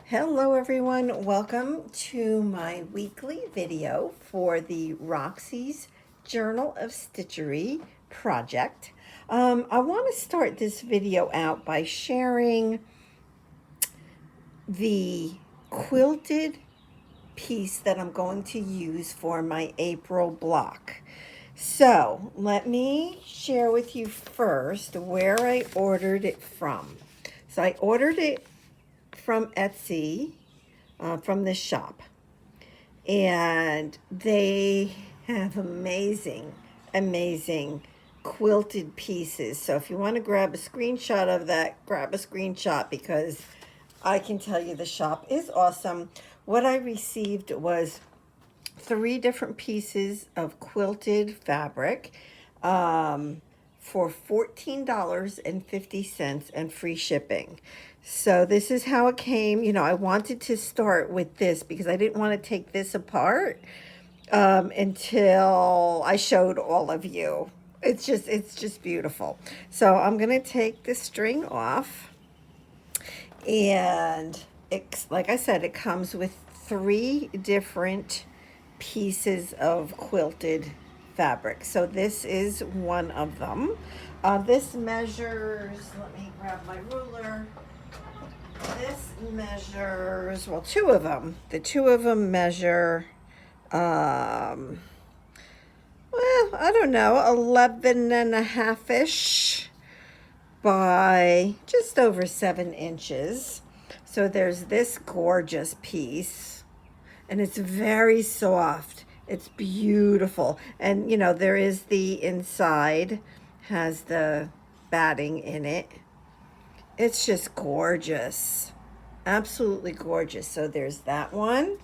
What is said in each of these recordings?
Hello everyone, welcome to my weekly video for the Roxy's Journal of Stitchery project. I want to start this video out by sharing the quilted piece that I'm going to use for my April block. So let me share with you first where I ordered it from. So I ordered it from Etsy, from this shop, and they have amazing quilted pieces. So if you want to grab a screenshot of that, grab a screenshot, because I can tell you the shop is awesome. What I received was 3 different pieces of quilted fabric, for $14.50 and free shipping. So this is how it came. You know, I wanted to start with this because I didn't want to take this apart until I showed all of you. It's just beautiful. So I'm gonna take the string off, and it's, like I said, it comes with 3 different pieces of quilted fabric. So this is one of them. This measures, let me grab my ruler. This measures, well, 2 of them. The 2 of them measure, well, I don't know, 11 and a half-ish by just over 7 inches. So there's this gorgeous piece, and it's very soft. It's beautiful. And you know, there is the inside, has the batting in it. It's just gorgeous. Absolutely gorgeous. So there's that one.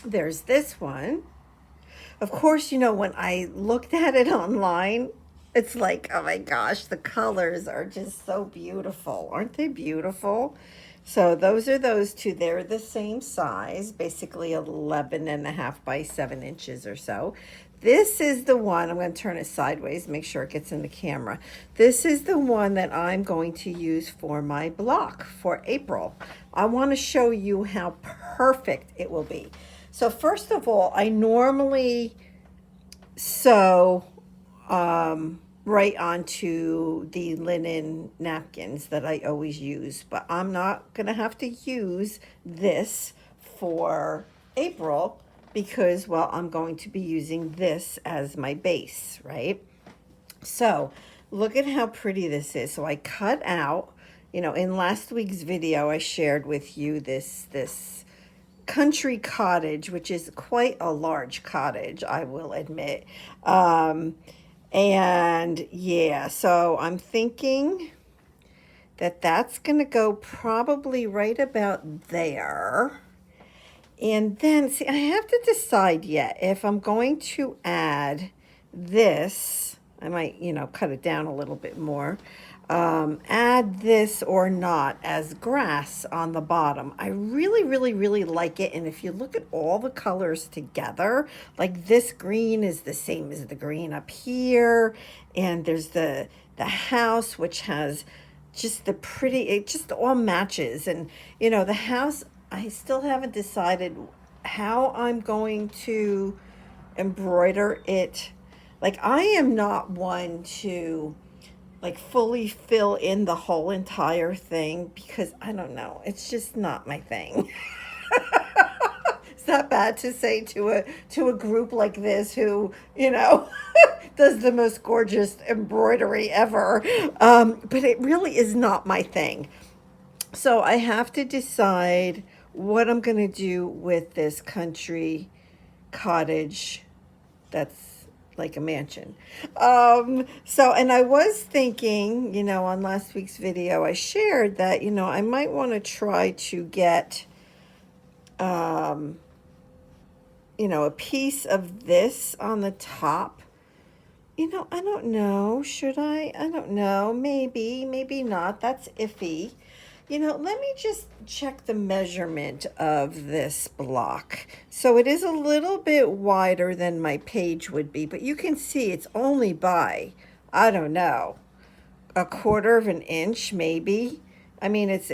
There's this one. Of course, you know, when I looked at it online, it's like, oh my gosh, the colors are just so beautiful. Aren't they beautiful? So those are those 2. They're the same size, basically 11 and a half by 7 inches or so. This is the one, I'm going to turn it sideways, make sure it gets in the camera. This is the one that I'm going to use for my block for April. I want to show you how perfect it will be. So first of all, I normally sew right onto the linen napkins that I always use, but I'm not gonna have to use this for April because, well, I'm going to be using this as my base, right? So look at how pretty this is. So I cut out, you know, in last week's video I shared with you this country cottage, which is quite a large cottage, I will admit. And yeah, so I'm thinking that that's going to go probably right about there. And then, see, I have to decide yet if I'm going to add this. I might, you know, cut it down a little bit more. Add this or not as grass on the bottom. I really like it. And if you look at all the colors together, like this green is the same as the green up here. And there's the house, which has just the pretty, it just all matches. And, you know, the house, I still haven't decided how I'm going to embroider it. Like, I am not one to like fully fill in the whole entire thing because I don't know, it's just not my thing. It's not bad to say to a group like this who, you know, does the most gorgeous embroidery ever. But it really is not my thing. So I have to decide what I'm going to do with this country cottage that's like a mansion. So, and I was thinking, you know, on last week's video, I shared that, you know, I might want to try to get, you know, a piece of this on the top. You know, I don't know. Should I? I don't know. Maybe, maybe not. That's iffy. You know, let me just check the measurement of this block. So it is a little bit wider than my page would be, but you can see it's only by, I don't know, 1/4 of an inch maybe. I mean, it's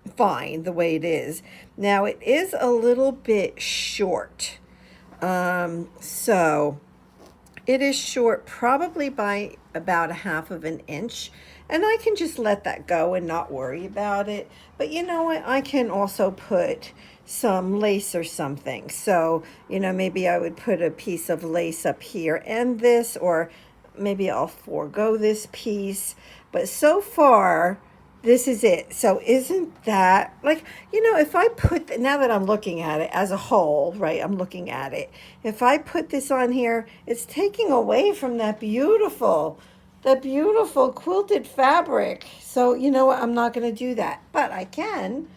fine the way it is. Now it is a little bit short. So it is short probably by about a half of an inch. And I can just let that go and not worry about it. But you know what? I can also put some lace or something. So, you know, maybe I would put a piece of lace up here and this, or maybe I'll forego this piece. But so far, this is it. So isn't that like, you know, if I put, now that I'm looking at it as a whole, right, I'm looking at it. If I put this on here, it's taking away from that beautiful quilted fabric. So you know what, I'm not going to do that. But I can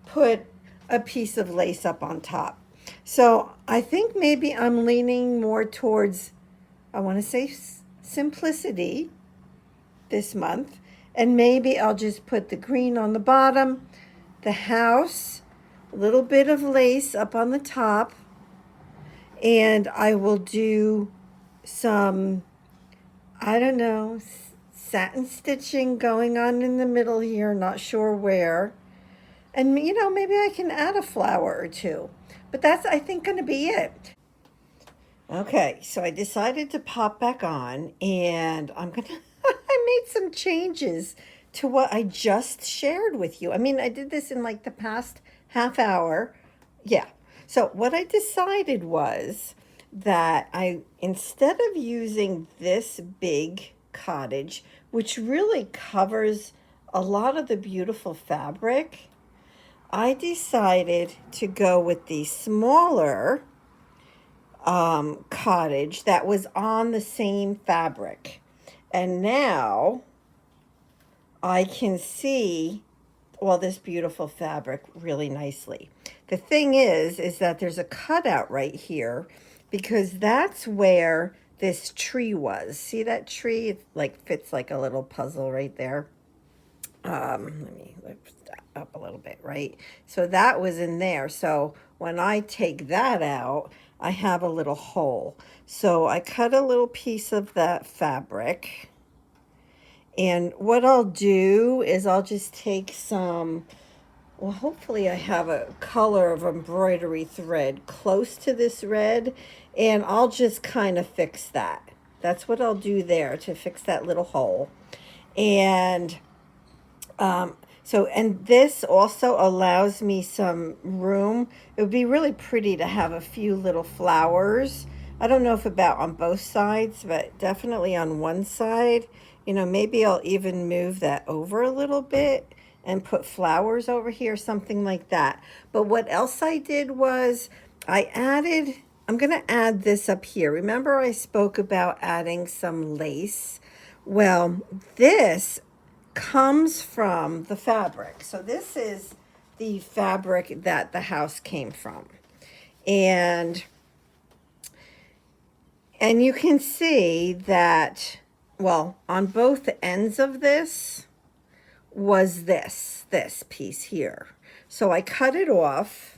put a piece of lace up on top. So I think maybe I'm leaning more towards, I want to say simplicity this month. And maybe I'll just put the green on the bottom, the house, a little bit of lace up on the top, and I will do some, I don't know, satin stitching going on in the middle here, not sure where. And, you know, maybe I can add a flower or two. But that's, I think, going to be it. Okay, so I decided to pop back on, and I'm going to, I made some changes to what I just shared with you. I mean, I did this in like the past half hour. Yeah. So what I decided was that instead of using this big cottage, which really covers a lot of the beautiful fabric, I decided to go with the smaller cottage that was on the same fabric. And now I can see all this beautiful fabric really nicely. The thing is that there's a cutout right here because that's where this tree was. See that tree? It like fits like a little puzzle right there. Let me lift that up a little bit, right? So that was in there. So when I take that out, I have a little hole. So I cut a little piece of that fabric. And what I'll do is I'll just take some, well, hopefully I have a color of embroidery thread close to this red, and I'll just kind of fix that. That's what I'll do there to fix that little hole. And and this also allows me some room. It would be really pretty to have a few little flowers. I don't know if about on both sides, but definitely on one side. You know, maybe I'll even move that over a little bit and put flowers over here, something like that. But what else I did was I'm going to add this up here. Remember I spoke about adding some lace? Well, this comes from the fabric. So this is the fabric that the house came from. And you can see that, well, on both ends of this was this piece here. So I cut it off,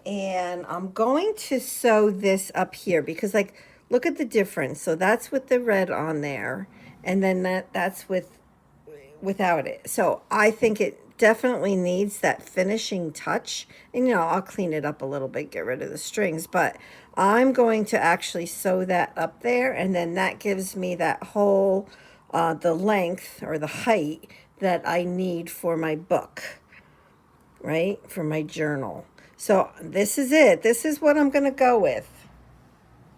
and I'm going to sew this up here because, like, look at the difference. So that's with the red on there, and then that's without it. So I think it definitely needs that finishing touch. And, you know, I'll clean it up a little bit, get rid of the strings, but I'm going to actually sew that up there, and then that gives me that whole, the length or the height that I need for my book, right? For my journal. So this is it. This is what I'm going to go with,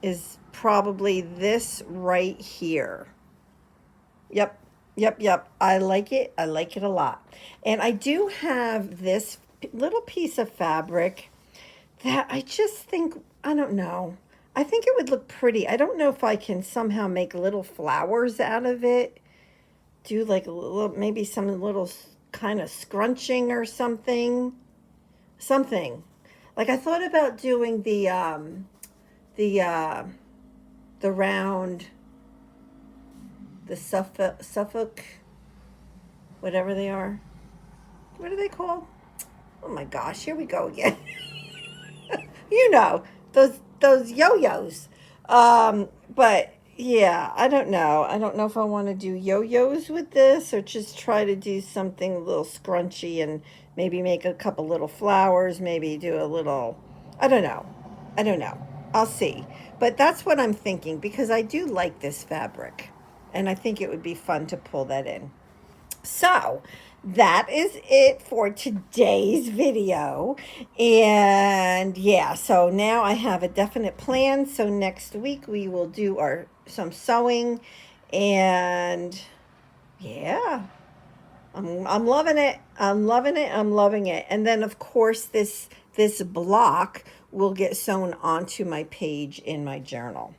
is probably this right here. Yep. I like it. I like it a lot. And I do have this little piece of fabric that I just think, I don't know. I think it would look pretty. I don't know if I can somehow make little flowers out of it. Do like a little, maybe some little kind of scrunching or something. Like I thought about doing the round, the Suffolk, whatever they are. What are they called? Oh my gosh, here we go again. You know, those yo-yos. But yeah, I don't know. I don't know if I want to do yo-yos with this or just try to do something a little scrunchy and Maybe make a couple little flowers, maybe do a little, I don't know. I don't know. I'll see. But that's what I'm thinking because I do like this fabric. And I think it would be fun to pull that in. So that is it for today's video. And yeah, so now I have a definite plan. So next week we will do some sewing, and yeah, I'm loving it. I'm loving it. I'm loving it. And then of course this block will get sewn onto my page in my journal.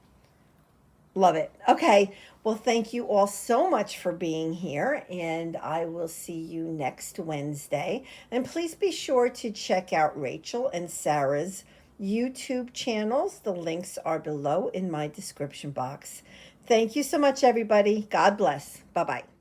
Love it. Okay. Well, thank you all so much for being here, and I will see you next Wednesday. And please be sure to check out Rachel and Sarah's YouTube channels. The links are below in my description box. Thank you so much, everybody. God bless. Bye bye.